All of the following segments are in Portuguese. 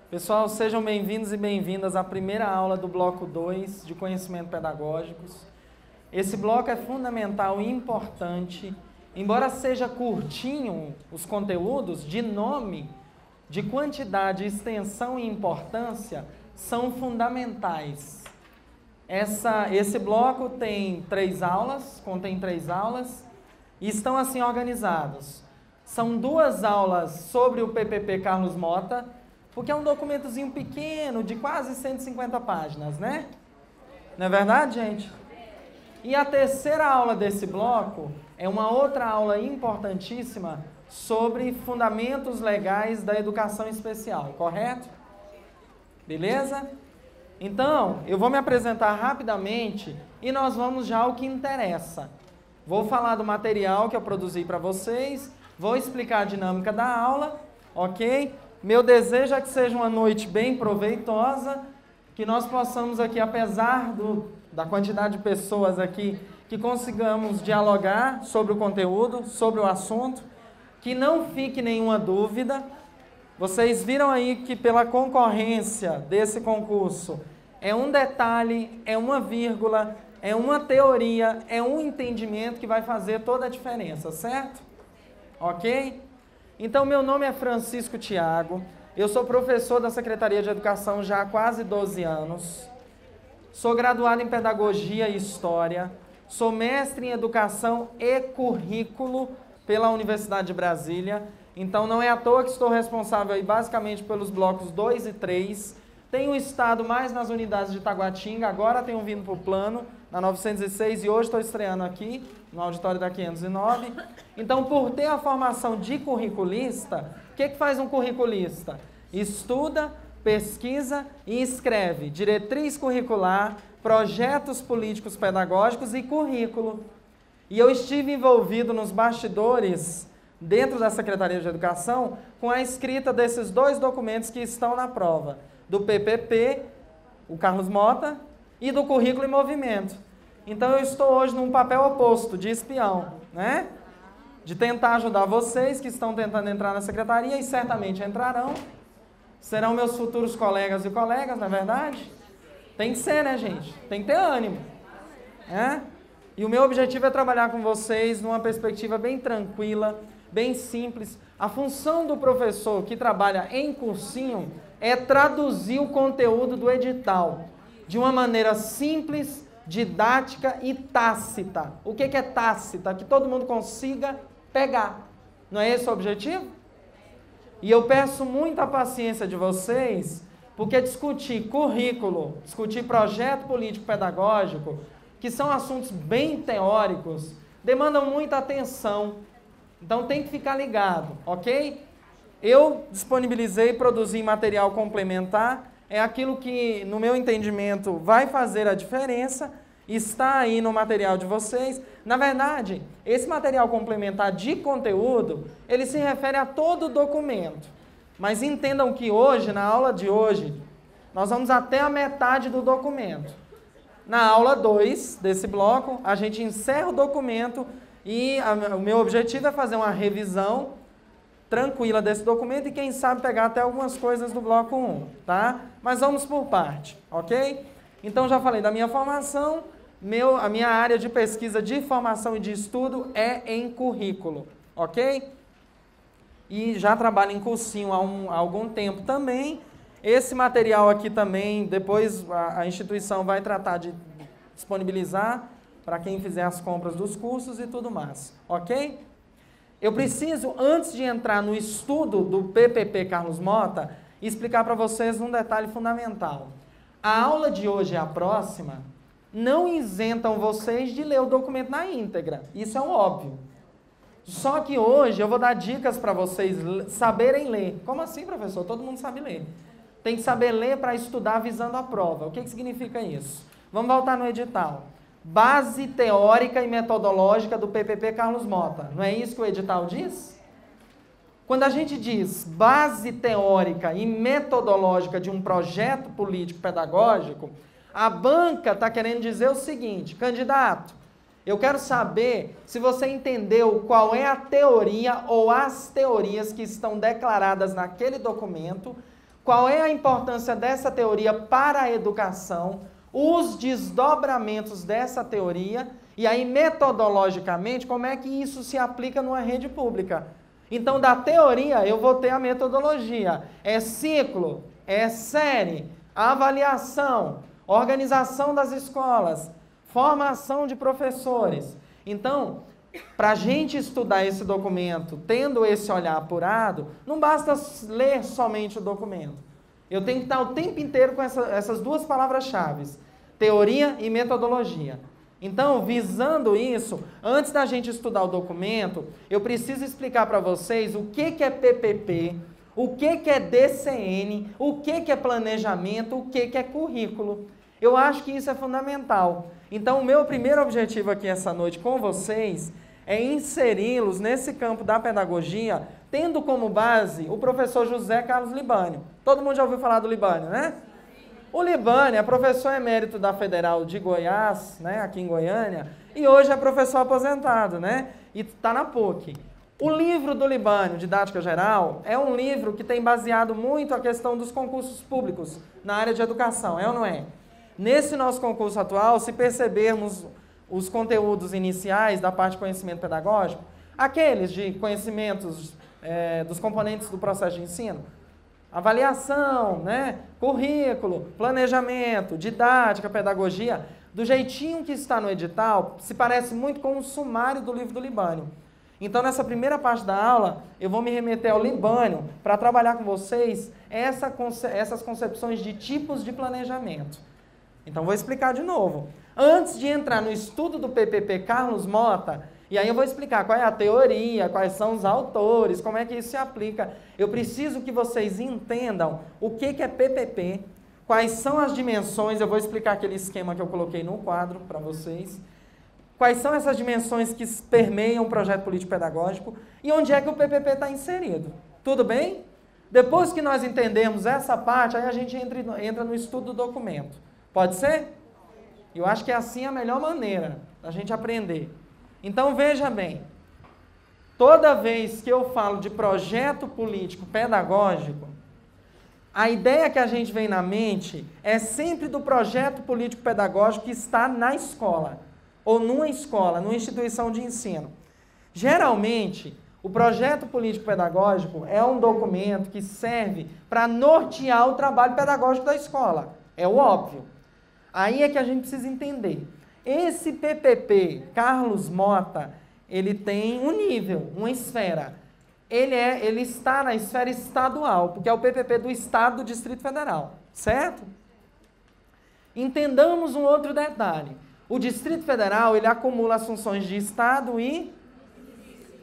Pessoal, sejam bem-vindos e bem-vindas à primeira aula do bloco 2 de Conhecimentos Pedagógicos. Esse bloco é fundamental e importante, embora seja curtinho os conteúdos, de nome, de quantidade, extensão e importância, são fundamentais. Esse bloco tem 3 aulas, contém 3 aulas, e estão assim organizados. São 2 aulas sobre o PPP Carlos Mota, porque é um documentozinho pequeno, de quase 150 páginas, né? Não é verdade, gente? E a terceira aula desse bloco é uma outra aula importantíssima sobre fundamentos legais da educação especial, correto? Beleza? Então, eu vou me apresentar rapidamente e nós vamos já ao que interessa. Vou falar do material que eu produzi para vocês, vou explicar a dinâmica da aula, ok? Meu desejo é que seja uma noite bem proveitosa, que nós possamos aqui, apesar da quantidade de pessoas aqui, que consigamos dialogar sobre o conteúdo, sobre o assunto, que não fique nenhuma dúvida. Vocês viram aí que pela concorrência desse concurso, é um detalhe, é uma vírgula, é uma teoria, é um entendimento que vai fazer toda a diferença, certo? Ok? Então, meu nome é Francisco Thiago, eu sou professor da Secretaria de Educação já há quase 12 anos, sou graduado em Pedagogia e História, sou mestre em Educação e Currículo pela Universidade de Brasília, então não é à toa que estou responsável aí basicamente pelos blocos 2 e 3, tenho estado mais nas unidades de Taguatinga, agora tenho vindo para o Plano, na 906, e hoje estou estreando aqui, no auditório da 509. Então, por ter a formação de curriculista, o que faz um curriculista? Estuda, pesquisa e escreve diretriz curricular, projetos políticos pedagógicos e currículo. E eu estive envolvido nos bastidores, dentro da Secretaria de Educação, com a escrita desses 2 documentos que estão na prova, do PPP, o Carlos Mota, e do Currículo em Movimento. Então eu estou hoje num papel oposto, de espião, né? De tentar ajudar vocês que estão tentando entrar na secretaria e certamente entrarão. Serão meus futuros colegas e colegas, não é verdade? Tem que ser, né, gente? Tem que ter ânimo, né? E o meu objetivo é trabalhar com vocês numa perspectiva bem tranquila, bem simples. A função do professor que trabalha em cursinho é traduzir o conteúdo do edital de uma maneira simples, didática e tácita. O que é tácita? Que todo mundo consiga pegar. Não é esse o objetivo? E eu peço muita paciência de vocês, porque discutir currículo, discutir projeto político pedagógico, que são assuntos bem teóricos, demandam muita atenção. Então tem que ficar ligado, ok? Eu disponibilizei e produzi material complementar, é aquilo que, no meu entendimento, vai fazer a diferença, está aí no material de vocês. Na verdade, esse material complementar de conteúdo, ele se refere a todo o documento. Mas entendam que hoje, na aula de hoje, nós vamos até a metade do documento. Na aula 2 desse bloco, a gente encerra o documento e o meu objetivo é fazer uma revisão tranquila desse documento e quem sabe pegar até algumas coisas do bloco 1, tá? Mas vamos por parte, ok? Então já falei da minha formação, a minha área de pesquisa de formação e de estudo é em currículo, ok? E já trabalho em cursinho há algum tempo também. Esse material aqui também, depois a instituição vai tratar de disponibilizar para quem fizer as compras dos cursos e tudo mais, ok? Eu preciso, antes de entrar no estudo do PPP Carlos Mota, explicar para vocês um detalhe fundamental. A aula de hoje e a próxima não isentam vocês de ler o documento na íntegra. Isso é um óbvio. Só que hoje eu vou dar dicas para vocês saberem ler. Como assim, professor? Todo mundo sabe ler. Tem que saber ler para estudar visando a prova. O que significa isso? Vamos voltar no edital. Base teórica e metodológica do PPP Carlos Mota. Não é isso que o edital diz? Quando a gente diz base teórica e metodológica de um projeto político pedagógico, a banca está querendo dizer o seguinte: candidato, eu quero saber se você entendeu qual é a teoria ou as teorias que estão declaradas naquele documento, qual é a importância dessa teoria para a educação, os desdobramentos dessa teoria, e aí metodologicamente como é que isso se aplica numa rede pública. Então, da teoria eu vou ter a metodologia, é ciclo, é série, avaliação, organização das escolas, formação de professores. Então, para a gente estudar esse documento, tendo esse olhar apurado, não basta ler somente o documento. Eu tenho que estar o tempo inteiro com essas duas palavras-chave, teoria e metodologia. Então, visando isso, antes da gente estudar o documento, eu preciso explicar para vocês o que é PPP, o que é DCN, o que é planejamento, o que é currículo. Eu acho que isso é fundamental. Então, o meu primeiro objetivo aqui essa noite com vocês é inseri-los nesse campo da pedagogia, tendo como base o professor José Carlos Libânio. Todo mundo já ouviu falar do Libânio, né? O Libânio é professor emérito da Federal de Goiás, né, aqui em Goiânia, e hoje é professor aposentado, né, e está na PUC. O livro do Libânio, Didática Geral, é um livro que tem baseado muito a questão dos concursos públicos na área de educação, é ou não é? Nesse nosso concurso atual, se percebermos os conteúdos iniciais da parte de conhecimento pedagógico, aqueles de conhecimentos dos componentes do processo de ensino, avaliação, né, currículo, planejamento, didática, pedagogia, do jeitinho que está no edital, se parece muito com o sumário do livro do Libânio. Então, nessa primeira parte da aula, eu vou me remeter ao Libânio para trabalhar com vocês essas concepções de tipos de planejamento. Então, vou explicar de novo. Antes de entrar no estudo do PPP Carlos Mota, e aí eu vou explicar qual é a teoria, quais são os autores, como é que isso se aplica. Eu preciso que vocês entendam o que é PPP, quais são as dimensões, eu vou explicar aquele esquema que eu coloquei no quadro para vocês, quais são essas dimensões que permeiam o projeto político-pedagógico e onde é que o PPP está inserido. Tudo bem? Depois que nós entendermos essa parte, aí a gente entra no estudo do documento. Pode ser? Eu acho que é assim a melhor maneira da gente aprender. Então, veja bem, toda vez que eu falo de projeto político-pedagógico, a ideia que a gente vem na mente é sempre do projeto político-pedagógico que está na escola, ou numa escola, numa instituição de ensino. Geralmente, o projeto político-pedagógico é um documento que serve para nortear o trabalho pedagógico da escola. É o óbvio. Aí é que a gente precisa entender. Esse PPP, Carlos Mota, ele tem um nível, uma esfera. Ele está na esfera estadual, porque é o PPP do Estado do Distrito Federal, certo? Entendamos um outro detalhe. O Distrito Federal, ele acumula as funções de Estado e...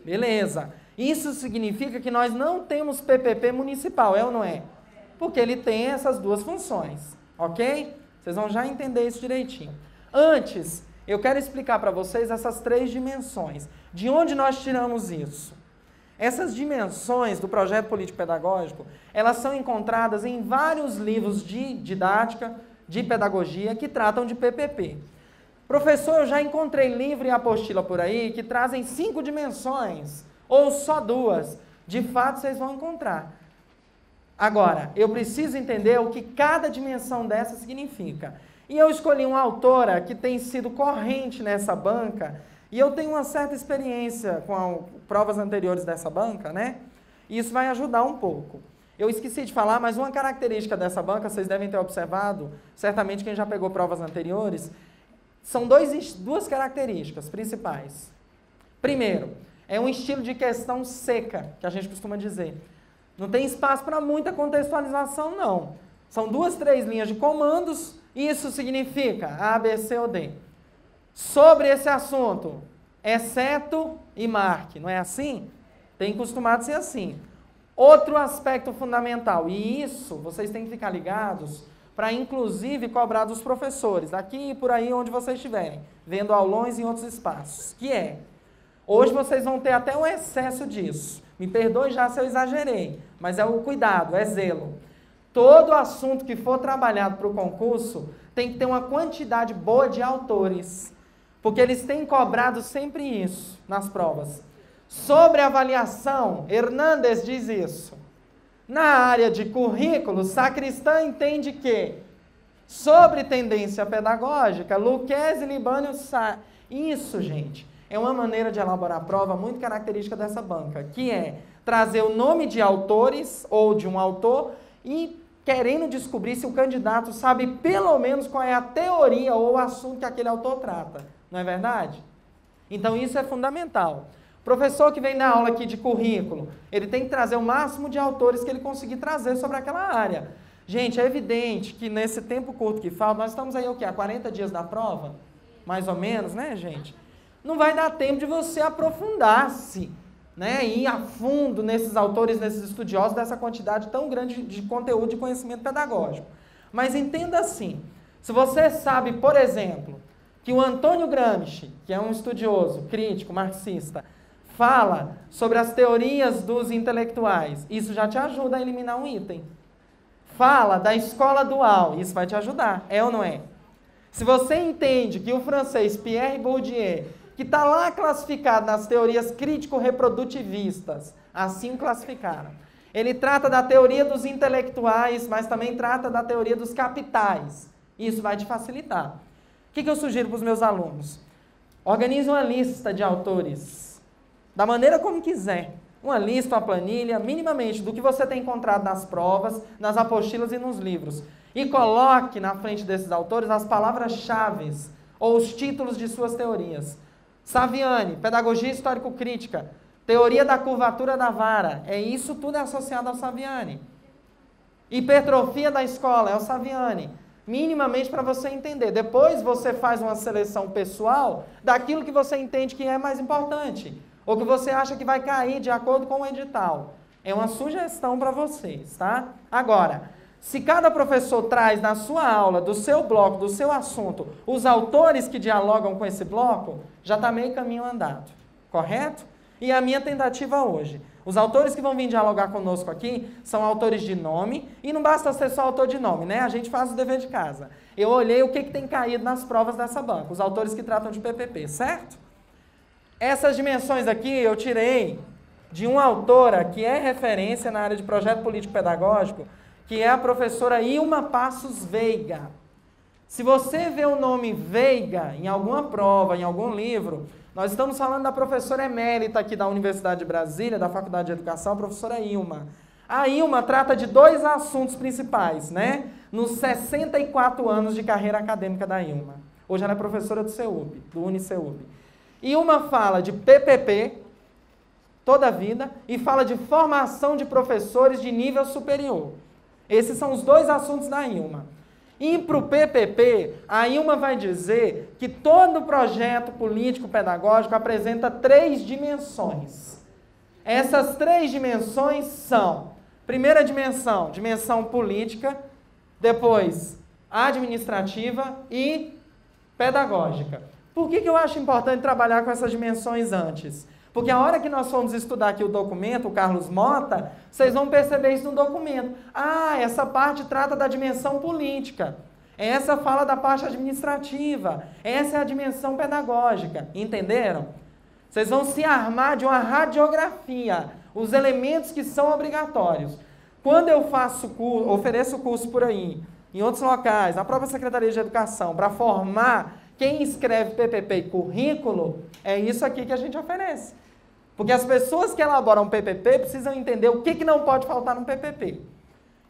Beleza. Isso significa que nós não temos PPP municipal, é ou não é? Porque ele tem essas duas funções, ok? Vocês vão já entender isso direitinho. Antes, eu quero explicar para vocês essas três dimensões. De onde nós tiramos isso? Essas dimensões do projeto político-pedagógico, elas são encontradas em vários livros de didática, de pedagogia, que tratam de PPP. Professor, eu já encontrei livro e apostila por aí que trazem 5 dimensões, ou só 2. De fato, vocês vão encontrar. Agora, eu preciso entender o que cada dimensão dessa significa. E eu escolhi uma autora que tem sido corrente nessa banca, e eu tenho uma certa experiência com provas anteriores dessa banca, né? E isso vai ajudar um pouco. Eu esqueci de falar, mas uma característica dessa banca, vocês devem ter observado, certamente quem já pegou provas anteriores, são duas características principais. Primeiro, é um estilo de questão seca, que a gente costuma dizer. Não tem espaço para muita contextualização, não. São 2, 3 linhas de comandos, isso significa A, B, C ou D. Sobre esse assunto, exceto e marque, não é assim? Tem costumado ser assim. Outro aspecto fundamental, e isso vocês têm que ficar ligados, para inclusive cobrar dos professores, aqui e por aí onde vocês estiverem, vendo aulões em outros espaços, que é, hoje vocês vão ter até um excesso disso. Me perdoe já se eu exagerei, mas é o cuidado, é zelo. Todo assunto que for trabalhado para o concurso tem que ter uma quantidade boa de autores, porque eles têm cobrado sempre isso nas provas. Sobre avaliação, Hernandes diz isso. Na área de currículo, Sacristã entende que, sobre tendência pedagógica, Lucchesi, Libânio, isso, gente, é uma maneira de elaborar a prova muito característica dessa banca, que é trazer o nome de autores ou de um autor e querendo descobrir se o candidato sabe pelo menos qual é a teoria ou o assunto que aquele autor trata. Não é verdade? Então isso é fundamental. O professor que vem dar aula aqui de currículo, ele tem que trazer o máximo de autores que ele conseguir trazer sobre aquela área. Gente, é evidente que nesse tempo curto que falta, nós estamos aí o quê? Há 40 dias da prova? Mais ou menos, né, gente? Não vai dar tempo de você aprofundar-se, né, ir a fundo nesses autores, nesses estudiosos, dessa quantidade tão grande de conteúdo de conhecimento pedagógico. Mas entenda assim, se você sabe, por exemplo, que o Antônio Gramsci, que é um estudioso, crítico, marxista, fala sobre as teorias dos intelectuais, isso já te ajuda a eliminar um item. Fala da escola dual, isso vai te ajudar, é ou não é? Se você entende que o francês Pierre Bourdieu, que está lá classificado nas teorias crítico-reprodutivistas, assim o classificaram, ele trata da teoria dos intelectuais, mas também trata da teoria dos capitais. Isso vai te facilitar. O que eu sugiro para os meus alunos? Organize uma lista de autores, da maneira como quiser. Uma lista, uma planilha, minimamente, do que você tem encontrado nas provas, nas apostilas e nos livros. E coloque na frente desses autores as palavras-chave ou os títulos de suas teorias. Saviani, Pedagogia Histórico-Crítica, Teoria da Curvatura da Vara, isso tudo é associado ao Saviani. Hipertrofia da escola, é o Saviani. Minimamente para você entender. Depois você faz uma seleção pessoal daquilo que você entende que é mais importante, ou que você acha que vai cair de acordo com o edital. É uma sugestão para vocês, tá? Agora, se cada professor traz na sua aula, do seu bloco, do seu assunto, os autores que dialogam com esse bloco, já está meio caminho andado, correto? E a minha tentativa hoje, os autores que vão vir dialogar conosco aqui são autores de nome, e não basta ser só autor de nome, né? A gente faz o dever de casa. Eu olhei o que tem caído nas provas dessa banca, os autores que tratam de PPP, certo? Essas dimensões aqui eu tirei de uma autora que é referência na área de projeto político-pedagógico, que é a professora Ilma Passos Veiga. Se você vê o nome Veiga em alguma prova, em algum livro, nós estamos falando da professora emérita aqui da Universidade de Brasília, da Faculdade de Educação, a professora Ilma. A Ilma trata de 2 assuntos principais, né? Nos 64 anos de carreira acadêmica da Ilma. Hoje ela é professora do CEUB, do UniCEUB. Ilma fala de PPP, toda a vida, e fala de formação de professores de nível superior. Esses são os 2 assuntos da Ilma. E para o PPP, a Ilma vai dizer que todo projeto político-pedagógico apresenta 3 dimensões. Essas 3 dimensões são, primeira dimensão, dimensão política, depois administrativa e pedagógica. Por que eu acho importante trabalhar com essas dimensões antes? Porque a hora que nós formos estudar aqui o documento, o Carlos Mota, vocês vão perceber isso no documento. Ah, essa parte trata da dimensão política. Essa fala da parte administrativa. Essa é a dimensão pedagógica. Entenderam? Vocês vão se armar de uma radiografia, os elementos que são obrigatórios. Quando eu ofereço curso por aí, em outros locais, na própria Secretaria de Educação, para formar quem escreve PPP e currículo, é isso aqui que a gente oferece. Porque as pessoas que elaboram PPP precisam entender o que não pode faltar no PPP.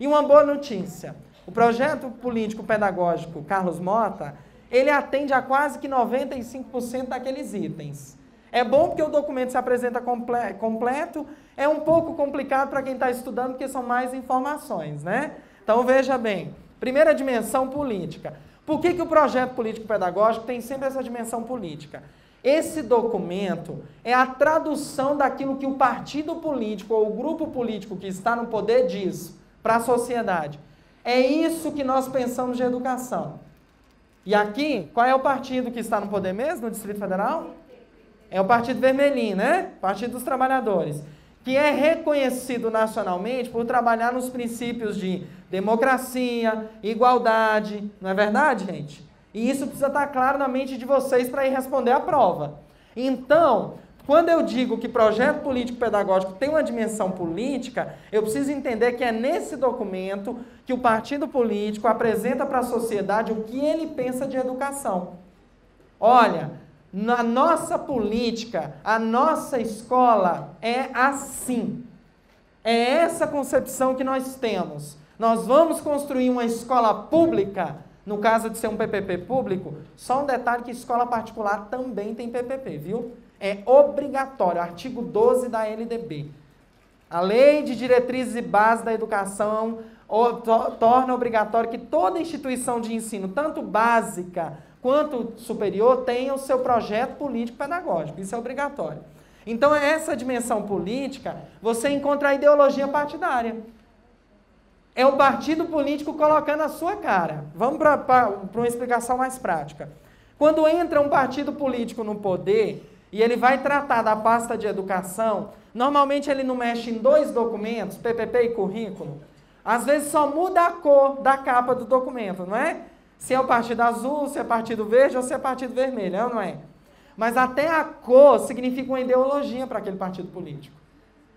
E uma boa notícia, o projeto político-pedagógico Carlos Mota, ele atende a quase que 95% daqueles itens. É bom porque o documento se apresenta completo, é um pouco complicado para quem está estudando, porque são mais informações, né? Então veja bem, primeira dimensão política. Por que o projeto político-pedagógico tem sempre essa dimensão política? Esse documento é a tradução daquilo que o partido político ou o grupo político que está no poder diz para a sociedade. É isso que nós pensamos de educação. E aqui, qual é o partido que está no poder mesmo, no Distrito Federal? É o Partido Vermelhinho, né? Partido dos Trabalhadores. Que é reconhecido nacionalmente por trabalhar nos princípios de democracia, igualdade. Não é verdade, gente? E isso precisa estar claro na mente de vocês para ir responder à prova. Então, Quando eu digo que projeto político-pedagógico tem uma dimensão política, eu preciso entender que é nesse documento que o partido político apresenta para a sociedade o que ele pensa de educação. Olha, na nossa política, a nossa escola é assim. É essa concepção que nós temos. Nós vamos construir uma escola pública, no caso de ser um PPP público, só um detalhe que escola particular também tem PPP, viu? É obrigatório, artigo 12 da LDB. A Lei de Diretrizes e Bases da Educação torna obrigatório que toda instituição de ensino, tanto básica quanto superior, tenha o seu projeto político-pedagógico. Isso é obrigatório. Então, essa dimensão política, você encontra a ideologia partidária. É o partido político colocando a sua cara. Vamos para uma explicação mais prática. Quando entra um partido político no poder e ele vai tratar da pasta de educação, normalmente ele não mexe em 2 documentos, PPP e currículo. Às vezes só muda a cor da capa do documento, não é? Se é o partido azul, se é partido verde ou se é partido vermelho, é ou não é? Mas até a cor significa uma ideologia para aquele partido político.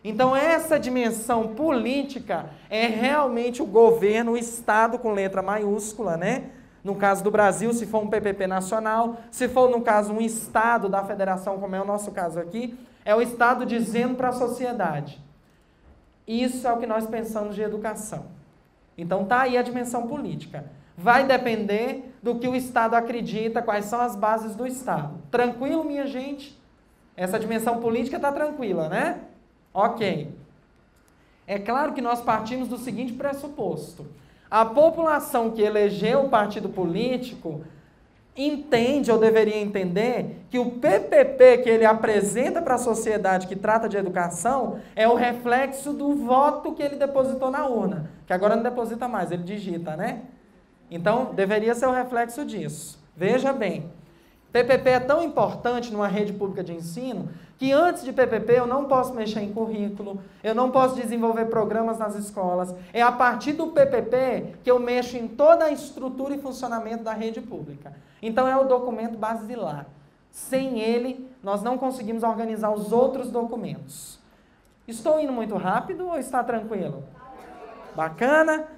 Então essa dimensão política é realmente o governo, o Estado com letra maiúscula, né? No caso do Brasil, se for um PPP nacional, se for, no caso, um Estado da federação, como é o nosso caso aqui, é o Estado dizendo para a sociedade. Isso é o que nós pensamos de educação. Então está aí a dimensão política. Vai depender do que o Estado acredita, quais são as bases do Estado. Tranquilo, minha gente? Essa dimensão política está tranquila, né? Ok. É claro que nós partimos do seguinte pressuposto. A população que elegeu o partido político entende, ou deveria entender, que o PPP que ele apresenta para a sociedade que trata de educação é o reflexo do voto que ele depositou na urna. Que agora não deposita mais, ele digita, né? Então, deveria ser o reflexo disso. Veja bem, PPP é tão importante numa rede pública de ensino que antes de PPP eu não posso mexer em currículo, eu não posso desenvolver programas nas escolas. É a partir do PPP que eu mexo em toda a estrutura e funcionamento da rede pública. Então é o documento basilar. Sem ele, nós não conseguimos organizar os outros documentos. Estou indo muito rápido ou está tranquilo? Bacana?